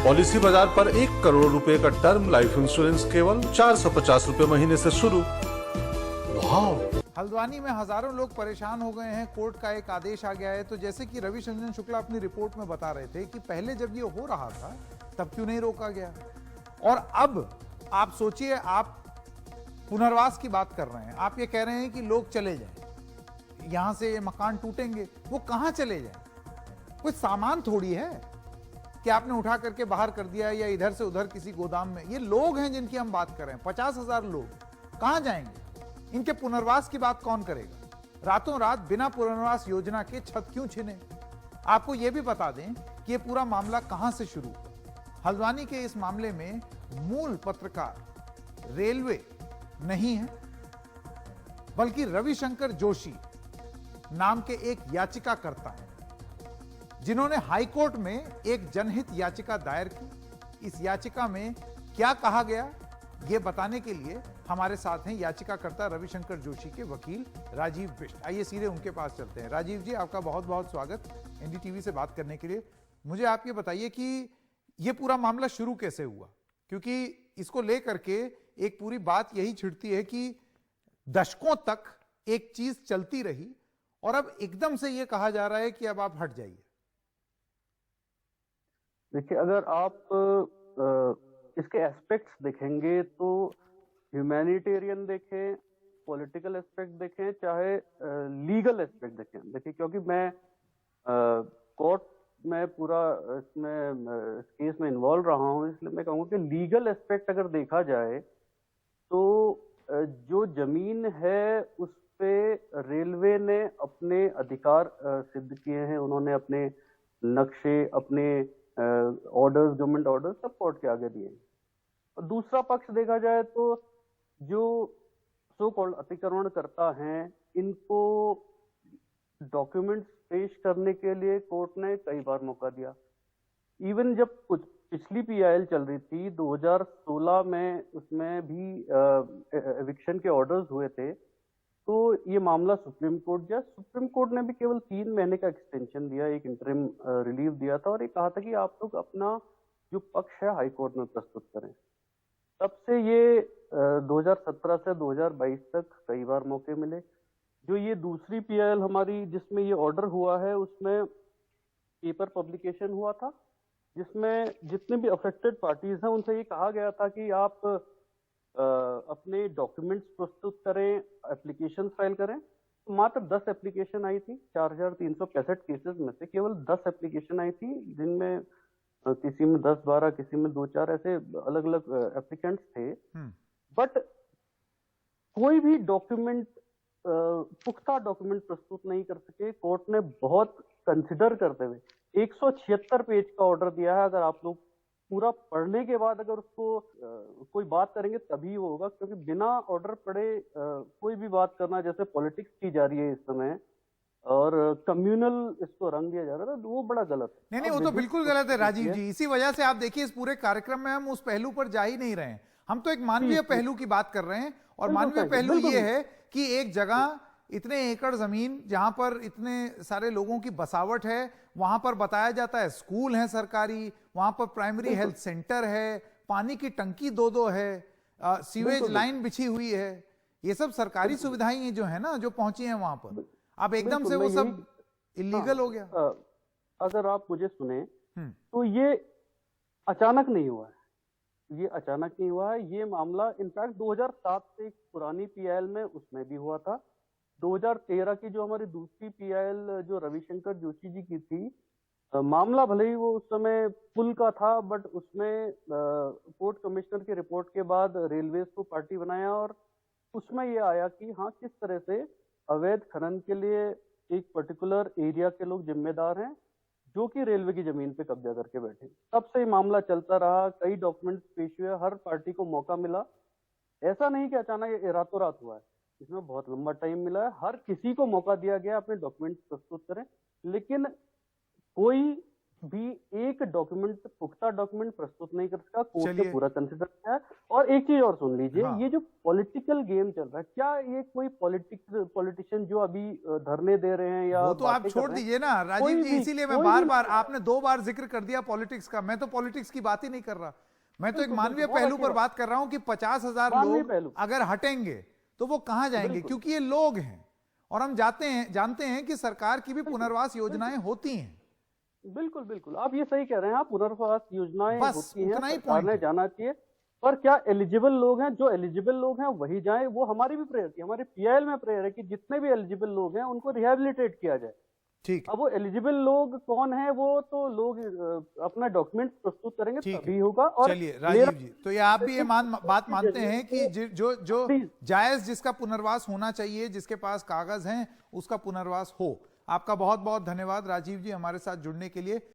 Policy बाजार पर 1 करोड़ रुपए का टर्म लाइफ इंश्योरेंस केवल 450 रुपए महीने से शुरू। वाह! हल्द्वानी में हजारों लोग परेशान हो गए हैं। कोर्ट का एक आदेश आ गया है। तो जैसे कि रविशंकरन शुक्ला अपनी रिपोर्ट में बता रहे थे कि पहले जब ये हो रहा था तब क्यों नहीं रोका गया, और अब आप सोचिए, आप पुनर्वास की बात कर रहे हैं, आप ये कह रहे हैं कि लोग चले जाएं, यहां से ये मकान टूटेंगे, वो कहां चले जाएं? कोई सामान थोड़ी है कि आपने उठा करके बाहर कर दिया या इधर से उधर किसी गोदाम में। ये लोग हैं जिनकी हम बात कर रहे हैं, 50,000 लोग कहां जाएंगे? इनके पुनर्वास की बात कौन करेगा? रातों रात बिना पुनर्वास योजना के छत क्यों छिने? आपको यह भी बता दें कि यह पूरा मामला कहां से शुरू हुआ। हल्द्वानी के इस मामले में मूल पत्रकार रेलवे नहीं है, बल्कि रविशंकर जोशी नाम के एक याचिकाकर्ता हैं, जिन्होंने हाईकोर्ट में एक जनहित याचिका दायर की। इस याचिका में क्या कहा गया, यह बताने के लिए हमारे साथ हैं याचिकाकर्ता रविशंकर जोशी के वकील राजीव बिष्ट। आइए सीधे उनके पास चलते हैं। राजीव जी, आपका बहुत बहुत स्वागत एनडीटीवी से बात करने के लिए। मुझे आप ये बताइए कि यह पूरा मामला शुरू कैसे हुआ, क्योंकि इसको लेकर के एक पूरी बात यही छिड़ती है कि दशकों तक एक चीज चलती रही और अब एकदम से यह कहा जा रहा है कि अब आप हट जाइए। देखिए, अगर आप इसके एस्पेक्ट्स देखेंगे तो ह्यूमैनिटेरियन देखें, पॉलिटिकल एस्पेक्ट देखें, चाहे लीगल एस्पेक्ट देखें। देखिए, क्योंकि मैं कोर्ट में पूरा इसमें इस केस में इन्वॉल्व रहा हूं, इसलिए मैं कहूँगा कि लीगल एस्पेक्ट अगर देखा जाए तो जो जमीन है उस पे रेलवे ने अपने अधिकार सिद्ध किए हैं। उन्होंने अपने नक्शे, अपने ऑर्डर्स, गवर्नमेंट ऑर्डर्स सब कोर्ट के आगे दिए। और दूसरा पक्ष देखा जाए तो जो सो कॉल्ड अतिक्रमण करता हैं, इनको डॉक्यूमेंट्स पेश करने के लिए कोर्ट ने कई बार मौका दिया। इवन जब कुछ पिछली पीआईएल चल रही थी 2016 में, उसमें भी एविक्शन के ऑर्डर्स हुए थे, तो ये मामला सुप्रीम कोर्ट गया। सुप्रीम कोर्ट ने भी केवल 3 महीने का एक्सटेंशन दिया, एक इंटरिम रिलीफ दिया था और ये कहा था कि आप लोग अपना जो पक्ष है हाई कोर्ट में प्रस्तुत करें। तब से ये 2017 से 2022 तक कई बार मौके मिले। जो ये दूसरी पीआईएल हमारी जिसमें ये ऑर्डर हुआ है, उसमें पेपर पब्लिकेशन हुआ था, जिसमें जितने भी अफेक्टेड पार्टीज हैं उनसे ये कहा गया था कि आप अपने डॉक्यूमेंट्स प्रस्तुत करें, एप्लीकेशन फाइल करें। तो मात्र 10 एप्लीकेशन आई थी। 4,365 केसेस में से केवल 10 एप्लीकेशन आई थी, जिनमें किसी में 10-12, किसी में 2-4 ऐसे अलग अलग एप्लीकेंट्स थे। बट कोई भी डॉक्यूमेंट, पुख्ता डॉक्यूमेंट प्रस्तुत नहीं कर सके। कोर्ट ने बहुत कंसिडर करते हुए 176 पेज का ऑर्डर दिया है। अगर आप लोग पूरा पढ़ने के बाद अगर उसको कोई बात करेंगे तभी वो होगा, क्योंकि बिना ऑर्डर पढ़े कोई भी बात करना, जैसे पॉलिटिक्स की जा रही है इस समय और कम्युनल इसको रंग दिया जा रहा है, तो वो बड़ा गलत है। नहीं, वो तो बिल्कुल गलत है राजीव जी। इसी वजह से आप देखिए, इस पूरे कार्यक्रम में हम उस पहलू पर जा ही नहीं रहे हैं। हम तो एक मानवीय पहलू की बात कर रहे हैं, और मानवीय पहलू ये है कि एक जगह इतने एकड़ जमीन जहां पर इतने सारे लोगों की बसावट है, वहां पर बताया जाता है स्कूल है सरकारी, वहां पर प्राइमरी हेल्थ सेंटर है, पानी की टंकी 2-2 है, सीवेज लाइन बिछी हुई है। ये सब सरकारी सुविधाएं जो है ना, जो पहुंची हैं वहां पर, अब एकदम से वो सब इलीगल हो गया। अगर आप मुझे सुने तो ये अचानक नहीं हुआ है। ये अचानक नहीं हुआ है। ये मामला इनफैक्ट 2007 से एक पुरानी पीआईएल में उसमें भी हुआ था। 2013 की जो हमारी दूसरी पीआईएल जो रविशंकर जोशी जी की थी, मामला भले ही वो उस समय पुल का था, बट उसमें पोर्ट कमिश्नर की रिपोर्ट के बाद रेलवेज को पार्टी बनाया और उसमें ये आया कि हाँ, किस तरह से अवैध खनन के लिए एक पर्टिकुलर एरिया के लोग जिम्मेदार हैं, जो कि रेलवे की जमीन पे कब्जा करके बैठे। तब से ये मामला चलता रहा, कई डॉक्यूमेंट्स पेश हुए, हर पार्टी को मौका मिला। ऐसा नहीं कि अचानक ये रातों रात हुआ है, इसमें बहुत लंबा टाइम मिला है। हर किसी को मौका दिया गया अपने डॉक्यूमेंट्स प्रस्तुत करें, लेकिन कोई भी एक डॉक्यूमेंट, पुख्ता डॉक्यूमेंट प्रस्तुत नहीं कर सका, कोर्ट चलिए। ने पूरा कंसिडर किया है। और एक चीज और सुन लीजिए, हाँ। ये जो पॉलिटिकल गेम चल रहा है, क्या ये कोई पॉलिटिशियन जो अभी धरने दे रहे हैं या वो तो आप बातें कर छोड़ रहे हैं, दीजिए ना राजीव कोई जी, भी- इसीलिए मैं कोई बार भी बार, नहीं। आपने 2 बार जिक्र कर दिया पॉलिटिक्स का, मैं तो पॉलिटिक्स की बात ही नहीं कर रहा, मैं तो एक बिल्कुल, मानवीय बिल्कुल, पहलू बहुत पर अच्छी बात कर रहा हूं कि 50,000 मानवीय लोग पहलू। अगर हटेंगे तो वो कहां जाएंगे, बिल्कुल। क्योंकि ये लोग हैं और हम जानते हैं कि सरकार की भी पुनर्वास योजनाएं होती हैं। बिल्कुल बिल्कुल, आप ये सही कह रहे हैं। आप पुनर्वास योजनाएं बस होती हैं, उतना ही सरकार पॉइंट ने है। जाना चाहिए। पर क्या एलिजिबल लोग हैं, जो एलिजिबल लोग हैं वही जाएं, वो हमारी भी प्रेयर थी, हमारे पीआईएल में प्रेयर है कि जितने भी एलिजिबल लोग हैं उनको रिहेबिलिटेट किया जाए। ठीक अब वो एलिजिबल लोग कौन है, वो तो लोग अपना डॉक्यूमेंट प्रस्तुत करेंगे ठीक तभी है। होगा। और चलिए राजीव मेरा- जी, तो ये आप भी ये बात मानते हैं कि जो प्लीज। जायज जिसका पुनर्वास होना चाहिए, जिसके पास कागज हैं, उसका पुनर्वास हो। आपका बहुत बहुत धन्यवाद राजीव जी हमारे साथ जुड़ने के लिए।